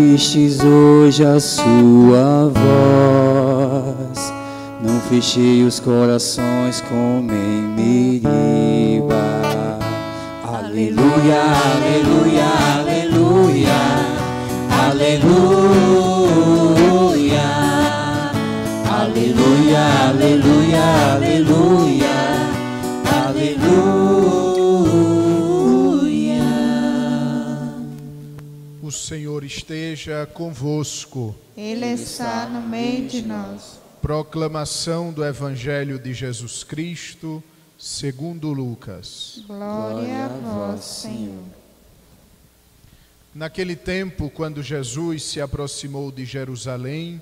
ouvistes hoje a sua voz, não fechei os corações como em Meriba. Aleluia, aleluia, aleluia, aleluia, aleluia, aleluia, aleluia, aleluia. O Senhor esteja convosco. Ele está no meio de nós. Proclamação do Evangelho de Jesus Cristo, segundo Lucas. Glória a vós, Senhor. Naquele tempo, quando Jesus se aproximou de Jerusalém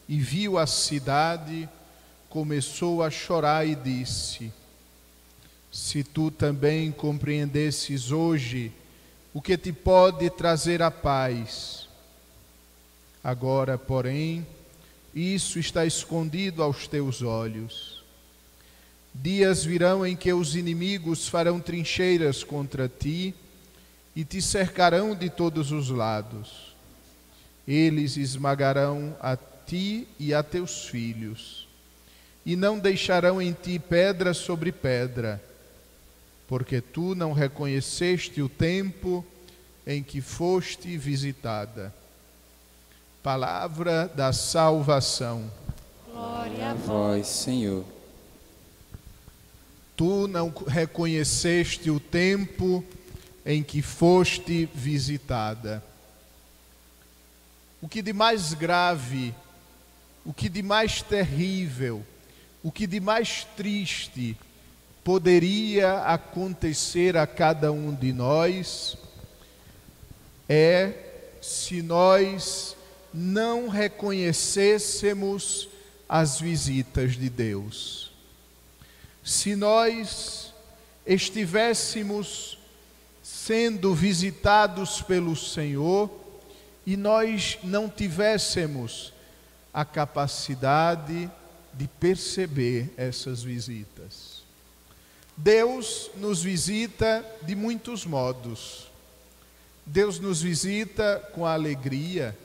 e viu a cidade, começou a chorar e disse: Se tu também compreendesses hoje o que te pode trazer a paz. Agora, porém, isso está escondido aos teus olhos. Dias virão em que os inimigos farão trincheiras contra ti e te cercarão de todos os lados. Eles esmagarão a ti e a teus filhos, e não deixarão em ti pedra sobre pedra, porque tu não reconheceste o tempo em que foste visitada. Palavra da salvação. Glória A vós, Senhor. Tu não reconheceste o tempo em que foste visitada. O que de mais grave, o que de mais terrível, o que de mais triste poderia acontecer a cada um de nós é se nós não reconhecêssemos as visitas de Deus. Se nós estivéssemos sendo visitados pelo Senhor e nós não tivéssemos a capacidade de perceber essas visitas. Deus nos visita de muitos modos. Deus nos visita com alegria.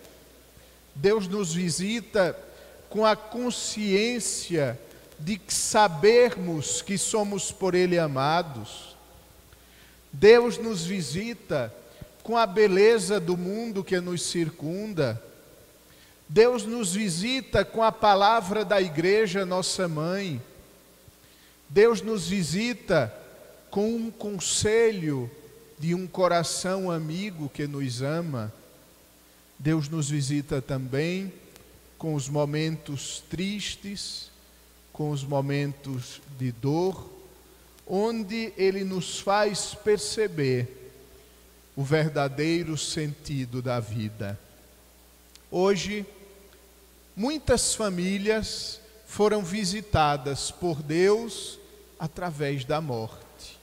Deus nos visita com a consciência de sabermos que somos por Ele amados. Deus nos visita com a beleza do mundo que nos circunda. Deus nos visita com a palavra da igreja, nossa mãe. Deus nos visita com um conselho de um coração amigo que nos ama. Deus nos visita também com os momentos tristes, com os momentos de dor, onde Ele nos faz perceber o verdadeiro sentido da vida. Hoje, muitas famílias foram visitadas por Deus através da morte.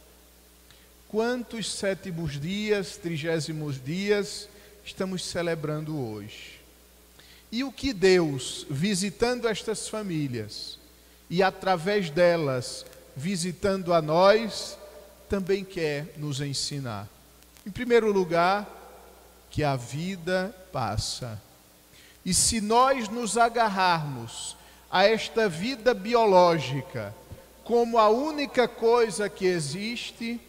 Quantos sétimos dias, 30º dias estamos celebrando hoje? E o que Deus, visitando estas famílias e através delas visitando a nós, também quer nos ensinar? Em primeiro lugar, que a vida passa. E se nós nos agarrarmos a esta vida biológica como a única coisa que existe,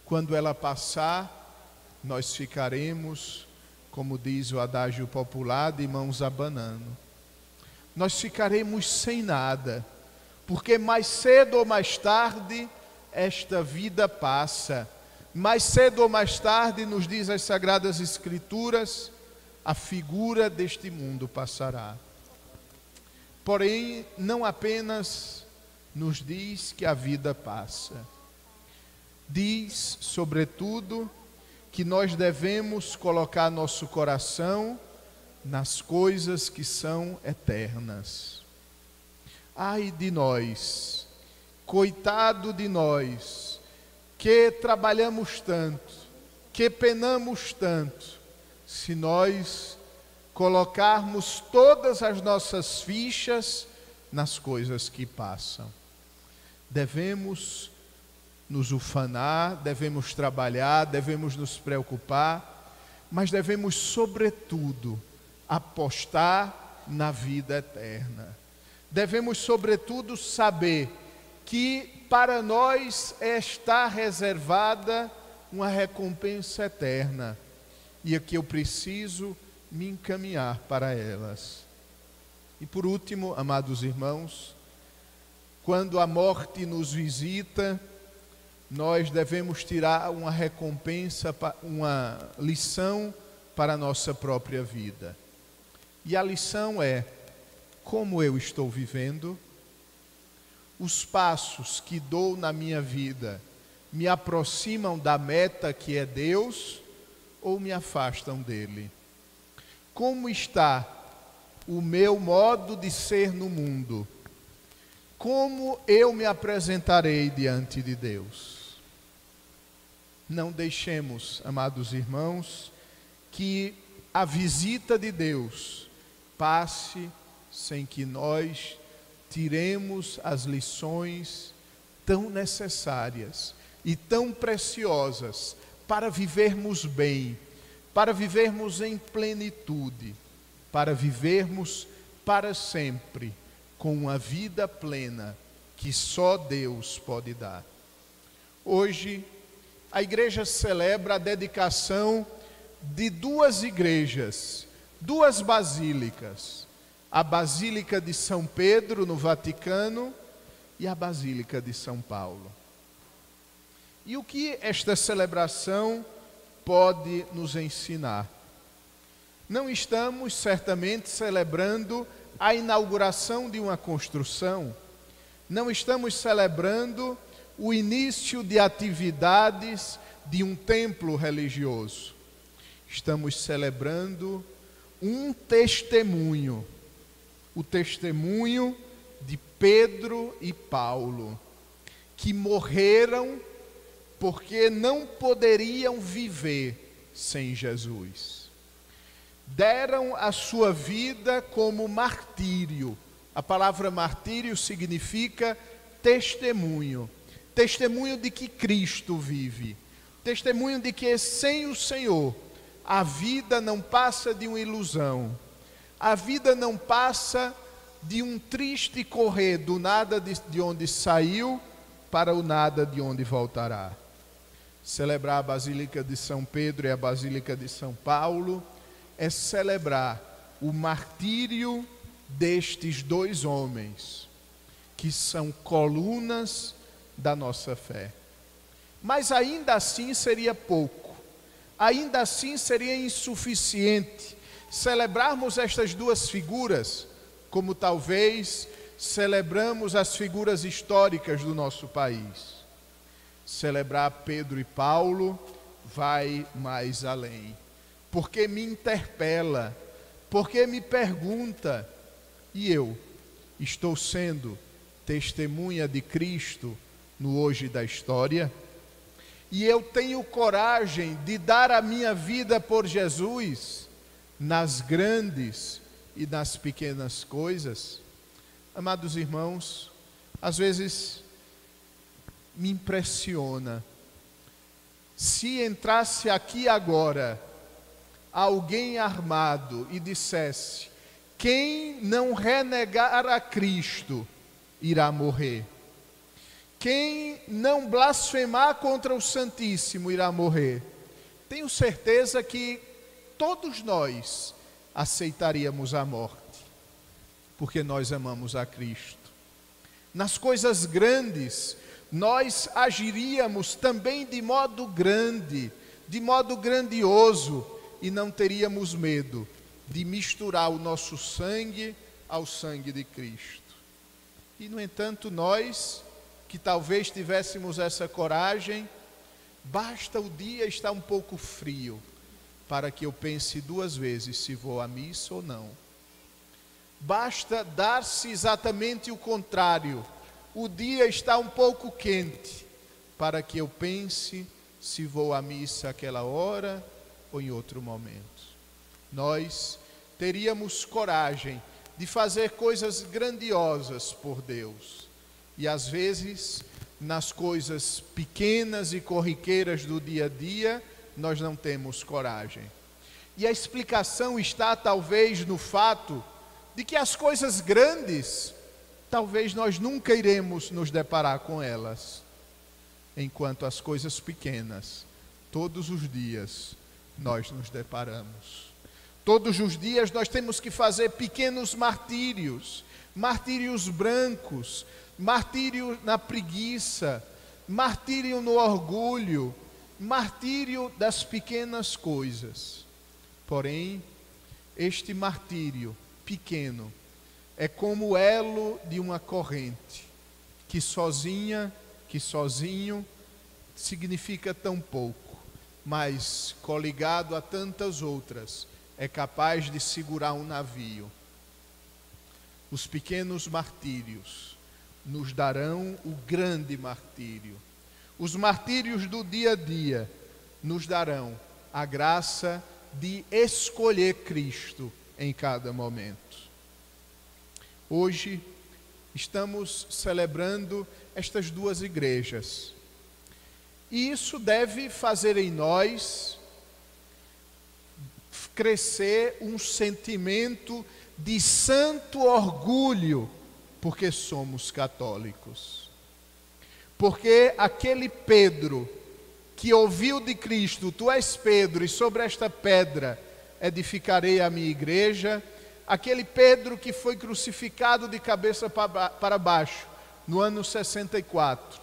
quando ela passar, nós ficaremos, como diz o adágio popular, de mãos abanando. Nós ficaremos sem nada, porque mais cedo ou mais tarde esta vida passa. Mais cedo ou mais tarde, nos diz as Sagradas Escrituras, a figura deste mundo passará. Porém, não apenas nos diz que a vida passa. Diz, sobretudo, que nós devemos colocar nosso coração nas coisas que são eternas. Ai de nós, coitado de nós, que trabalhamos tanto, que penamos tanto, se nós colocarmos todas as nossas fichas nas coisas que passam. Devemos nos ufanar, devemos trabalhar, devemos nos preocupar, mas devemos, sobretudo, apostar na vida eterna. Devemos, sobretudo, saber que para nós está reservada uma recompensa eterna e é que eu preciso me encaminhar para elas. E por último, amados irmãos, quando a morte nos visita, nós devemos tirar uma recompensa, uma lição para a nossa própria vida. E a lição é: como eu estou vivendo? Os passos que dou na minha vida me aproximam da meta que é Deus ou me afastam dele? Como está o meu modo de ser no mundo? Como eu me apresentarei diante de Deus? Não deixemos, amados irmãos, que a visita de Deus passe sem que nós tiremos as lições tão necessárias e tão preciosas para vivermos bem, para vivermos em plenitude, para vivermos para sempre com uma vida plena que só Deus pode dar. Hoje, a igreja celebra a dedicação de duas igrejas, duas basílicas: a Basílica de São Pedro, no Vaticano, e a Basílica de São Paulo. E o que esta celebração pode nos ensinar? Não estamos certamente celebrando a inauguração de uma construção, não estamos celebrando o início de atividades de um templo religioso. Estamos celebrando um testemunho, o testemunho de Pedro e Paulo, que morreram porque não poderiam viver sem Jesus. Deram a sua vida como martírio. A palavra martírio significa testemunho. Testemunho de que Cristo vive. Testemunho de que sem o Senhor a vida não passa de uma ilusão. A vida não passa de um triste correr do nada de onde saiu para o nada de onde voltará. Celebrar a Basílica de São Pedro e a Basílica de São Paulo é celebrar o martírio destes dois homens, que são colunas da nossa fé. Mas ainda assim seria pouco, ainda assim seria insuficiente celebrarmos estas duas figuras, como talvez celebramos as figuras históricas do nosso país. Celebrar Pedro e Paulo vai mais além, porque me interpela, porque me pergunta: e eu estou sendo testemunha de Cristo no hoje da história? E eu tenho coragem de dar a minha vida por Jesus nas grandes e nas pequenas coisas? Amados irmãos, às vezes me impressiona. Se entrasse aqui agora alguém armado e dissesse: quem não renegar a Cristo irá morrer. Quem não blasfemar contra o Santíssimo irá morrer. Tenho certeza que todos nós aceitaríamos a morte, porque nós amamos a Cristo. Nas coisas grandes, nós agiríamos também de modo grande, de modo grandioso, e não teríamos medo de misturar o nosso sangue ao sangue de Cristo. E, no entanto, nós, que talvez tivéssemos essa coragem, basta o dia estar um pouco frio para que eu pense duas vezes se vou à missa ou não. Basta dar-se exatamente o contrário. O dia está um pouco quente para que eu pense se vou à missa aquela hora ou em outro momento. Nós teríamos coragem de fazer coisas grandiosas por Deus. E às vezes, nas coisas pequenas e corriqueiras do dia a dia, nós não temos coragem. E a explicação está talvez no fato de que as coisas grandes, talvez nós nunca iremos nos deparar com elas, enquanto as coisas pequenas, todos os dias, nós nos deparamos. Todos os dias nós temos que fazer pequenos martírios, martírios brancos, martírio na preguiça, martírio no orgulho, martírio das pequenas coisas. Porém, este martírio pequeno é como o elo de uma corrente, que sozinho significa tão pouco, mas coligado a tantas outras, é capaz de segurar um navio. Os pequenos martírios nos darão o grande martírio. Os martírios do dia a dia nos darão a graça de escolher Cristo em cada momento. Hoje estamos celebrando estas duas igrejas. E isso deve fazer em nós crescer um sentimento de santo orgulho, porque somos católicos. Porque aquele Pedro que ouviu de Cristo, tu és Pedro, e sobre esta pedra edificarei a minha igreja, aquele Pedro que foi crucificado de cabeça para baixo, no ano 64,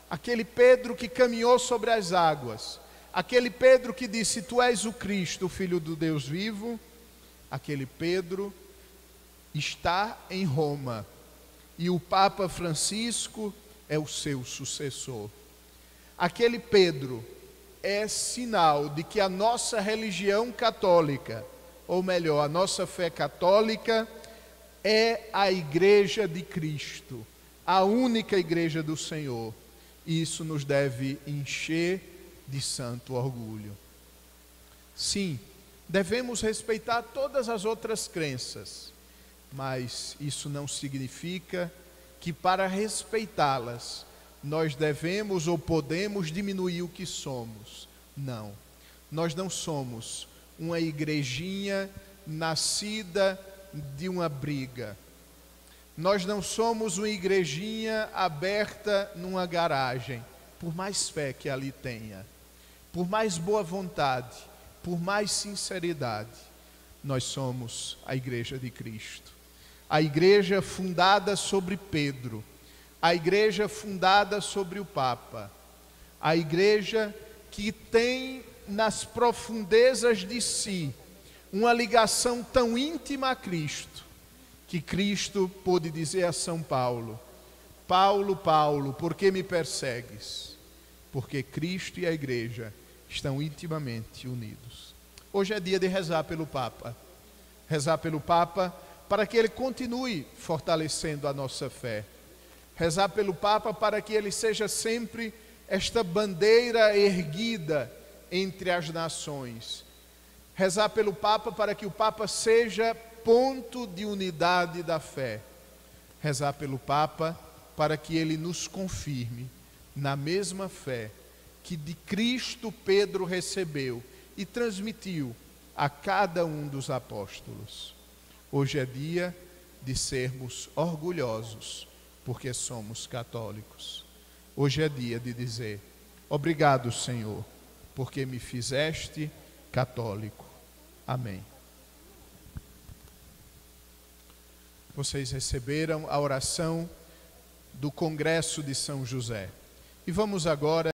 aquele Pedro que caminhou sobre as águas, aquele Pedro que disse, tu és o Cristo, o Filho do Deus vivo, aquele Pedro está em Roma, e o Papa Francisco é o seu sucessor. Aquele Pedro é sinal de que a nossa religião católica, ou melhor, a nossa fé católica, é a igreja de Cristo, a única igreja do Senhor. E isso nos deve encher de santo orgulho. Sim, devemos respeitar todas as outras crenças, mas isso não significa que para respeitá-las, nós devemos ou podemos diminuir o que somos. Não, nós não somos uma igrejinha nascida de uma briga. Nós não somos uma igrejinha aberta numa garagem, por mais fé que ali tenha, por mais boa vontade, por mais sinceridade. Nós somos a igreja de Cristo, a igreja fundada sobre Pedro, a igreja fundada sobre o Papa, a igreja que tem nas profundezas de si uma ligação tão íntima a Cristo, que Cristo pôde dizer a São Paulo, Paulo, Paulo, por que me persegues? Porque Cristo e a igreja estão intimamente unidos. Hoje é dia de rezar pelo Papa para que ele continue fortalecendo a nossa fé, rezar pelo Papa para que ele seja sempre esta bandeira erguida entre as nações, rezar pelo Papa para que o Papa seja ponto de unidade da fé, rezar pelo Papa para que ele nos confirme na mesma fé que de Cristo Pedro recebeu e transmitiu a cada um dos apóstolos. Hoje é dia de sermos orgulhosos, porque somos católicos. Hoje é dia de dizer, obrigado, Senhor, porque me fizeste católico. Amém. Vocês receberam a oração do Congresso de São José. E vamos agora